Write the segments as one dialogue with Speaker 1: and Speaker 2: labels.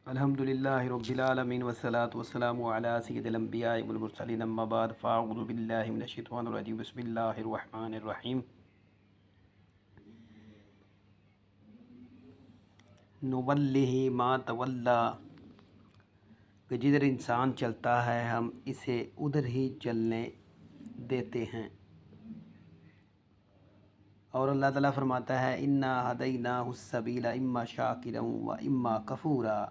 Speaker 1: الحمدللہ رب العالمین والصلاة والسلام علی سید الانبیاء والمرسلین اما بعد فاعوذ باللہ من الشیطان الرجیم بسم اللہ الرحمن الرحیم نولہ ما تولی کہ جدھر انسان چلتا ہے ہم اسے ادھر ہی چلنے دیتے ہیں۔ اور اللہ تعالیٰ فرماتا ہے انا ہدیناہ السبیل اما شاکرا و اما کفورا۔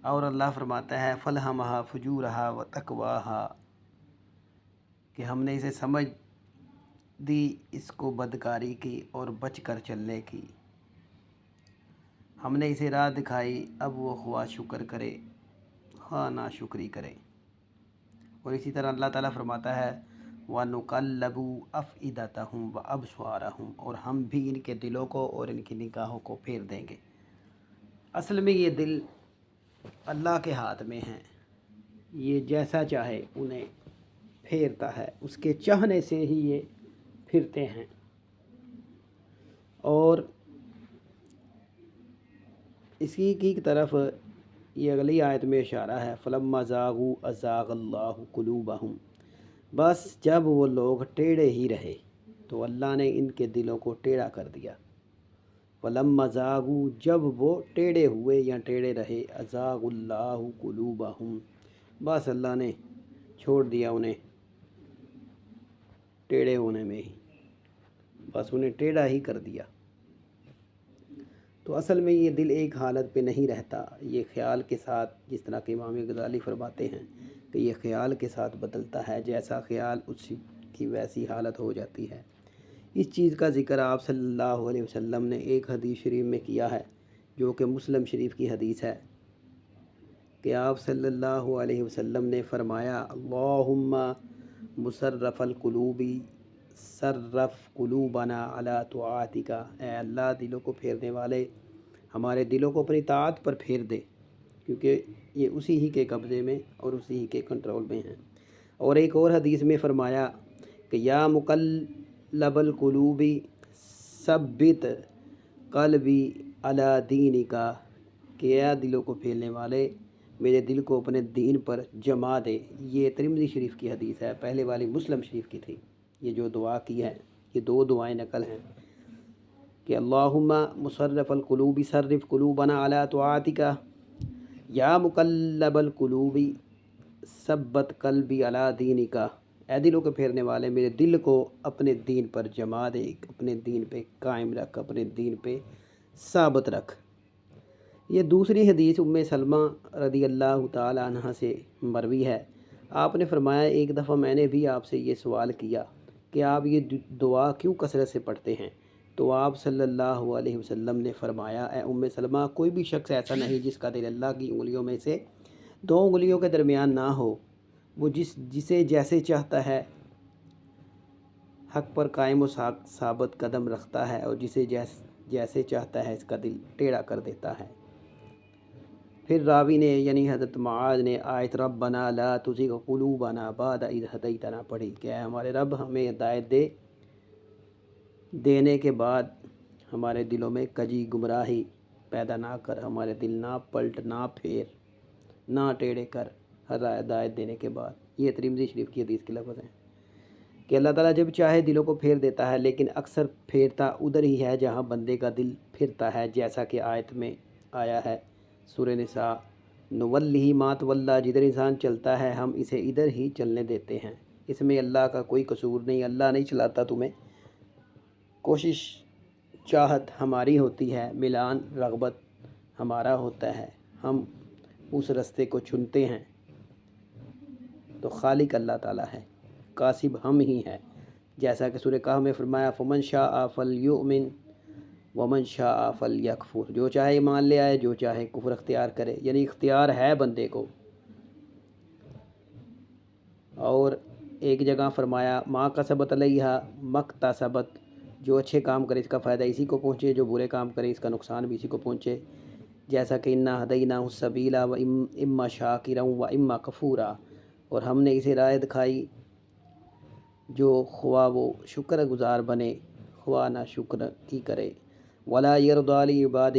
Speaker 1: اور اللہ فرماتا ہے فَأَلْهَمَهَا فُجُورَهَا وَتَقْوَاهَا کہ ہم نے اسے سمجھ دی اس کو بدکاری کی اور بچ کر چلنے کی۔ ہم نے اسے راہ دکھائی، اب وہ خواہ شکر کرے خواہ ناشکری کرے۔ اور اسی طرح اللہ تعالیٰ فرماتا ہے وَنُقَلِّبُ أَفْئِدَتَهُمْ وَأَبْصَارَهُمْ اور ہم بھی ان کے دلوں کو اور ان کی نگاہوں کو پھیر دیں گے۔ اصل میں یہ دل اللہ کے ہاتھ میں ہیں، یہ جیسا چاہے انہیں پھیرتا ہے، اس کے چاہنے سے ہی یہ پھرتے ہیں۔ اور اسی کی طرف یہ اگلی آیت میں اشارہ ہے فَلَمَّا زَاغُوا أَزَاغَ اللَّهُ قُلُوبَهُمْ بس جب وہ لوگ ٹیڑھے ہی رہے تو اللہ نے ان کے دلوں کو ٹیڑھا کر دیا۔ فَلَمَّا زَاغُوا جب وہ ٹیڑھے ہوئے یا ٹیڑھے رہے أَزَاغَ اللَّهُ قُلُوبَهُمْ بس اللہ نے چھوڑ دیا انہیں ٹیڑھے ہونے میں ہی، بس انہیں ٹیڑھا ہی کر دیا۔ تو اصل میں یہ دل ایک حالت پہ نہیں رہتا، یہ خیال کے ساتھ، جس طرح کہ امام غزالی فرماتے ہیں کہ یہ خیال کے ساتھ بدلتا ہے، جیسا خیال اس کی ویسی حالت ہو جاتی ہے۔ اس چیز کا ذکر آپ صلی اللہ علیہ وسلم نے ایک حدیث شریف میں کیا ہے جو کہ مسلم شریف کی حدیث ہے کہ آپ صلی اللہ علیہ وسلم نے فرمایا اللہم مصرف القلوب صرف قلوبنا علی طاعتک اے اللہ دلوں کو پھیرنے والے ہمارے دلوں کو اپنی طاعت پر پھیر دے، کیونکہ یہ اسی ہی کے قبضے میں اور اسی ہی کے کنٹرول میں ہیں۔ اور ایک اور حدیث میں فرمایا کہ یا مقلب القلوب ثبت قلبی علی دینک کہ اے دلوں کو پھیرنے والے میرے دل کو اپنے دین پر جما دے۔ یہ ترمذی شریف کی حدیث ہے، پہلے والی مسلم شریف کی تھی۔ یہ جو دعا کی ہے، یہ دو دعائیں نقل ہیں کہ اللہم مصرف القلوب صرف قلوبنا علی طاعتک یا مقلب القلوب ثبت قلبی علی دینک اے دلوں کے پھیرنے والے میرے دل کو اپنے دین پر جما دے، اپنے دین پہ قائم رکھ، اپنے دین پہ ثابت رکھ۔ یہ دوسری حدیث ام سلمہ رضی اللہ تعالی عنہ سے مروی ہے۔ آپ نے فرمایا ایک دفعہ میں نے بھی آپ سے یہ سوال کیا کہ آپ یہ دعا کیوں کثرت سے پڑھتے ہیں؟ تو آپ صلی اللہ علیہ وسلم نے فرمایا اے ام سلمہ کوئی بھی شخص ایسا نہیں جس کا دل اللہ کی انگلیوں میں سے دو انگلیوں کے درمیان نہ ہو، وہ جسے جیسے چاہتا ہے حق پر قائم و ثابت قدم رکھتا ہے اور جسے جیسے چاہتا ہے اس کا دل ٹیڑھا کر دیتا ہے۔ پھر راوی نے یعنی حضرت معاذ نے آیت ربنا لا تزغ قلوبنا بعد اذ ہدیتنا پڑھی کہ اے ہمارے رب ہمیں ہدایت دینے کے بعد ہمارے دلوں میں کجی گمراہی پیدا نہ کر، ہمارے دل نہ پلٹ نہ پھیر نہ ٹیڑھے کر ہدایت دینے کے بعد۔ یہ ترمذی شریف کی حدیث کے لفظ ہیں کہ اللہ تعالیٰ جب چاہے دلوں کو پھیر دیتا ہے، لیکن اکثر پھیرتا ادھر ہی ہے جہاں بندے کا دل پھرتا ہے، جیسا کہ آیت میں آیا ہے سورہ نساء نولہ ما تولی جدھر انسان چلتا ہے ہم اسے ادھر ہی چلنے دیتے ہیں۔ اس میں اللہ کا کوئی قصور نہیں، اللہ نہیں چلاتا تمہیں، کوشش چاہت ہماری ہوتی ہے، میلان رغبت ہمارا ہوتا ہے، ہم اس رستے کو چنتے ہیں، تو خالق اللہ تعالیٰ ہے، کاسب ہم ہی ہیں، جیسا کہ سورہ کہف میں فرمایا فمن شاء فلیؤمن ومن شاء فلیکفر جو چاہے ایمان لے آئے، جو چاہے کفر اختیار کرے، یعنی اختیار ہے بندے کو۔ اور ایک جگہ فرمایا ما کسبت علیہا مکتسبت جو اچھے کام کرے اس کا فائدہ اسی کو پہنچے، جو برے کام کرے اس کا نقصان بھی اسی کو پہنچے، جیسا کہ انا ہدیناہ السبیل و اما شاکرا و اما کفورا اور ہم نے اسے راہ دکھائی جو خواہ وہ شکر گزار بنے خواہ نہ شکر کی کرے۔ ولا یرضی لعبادہ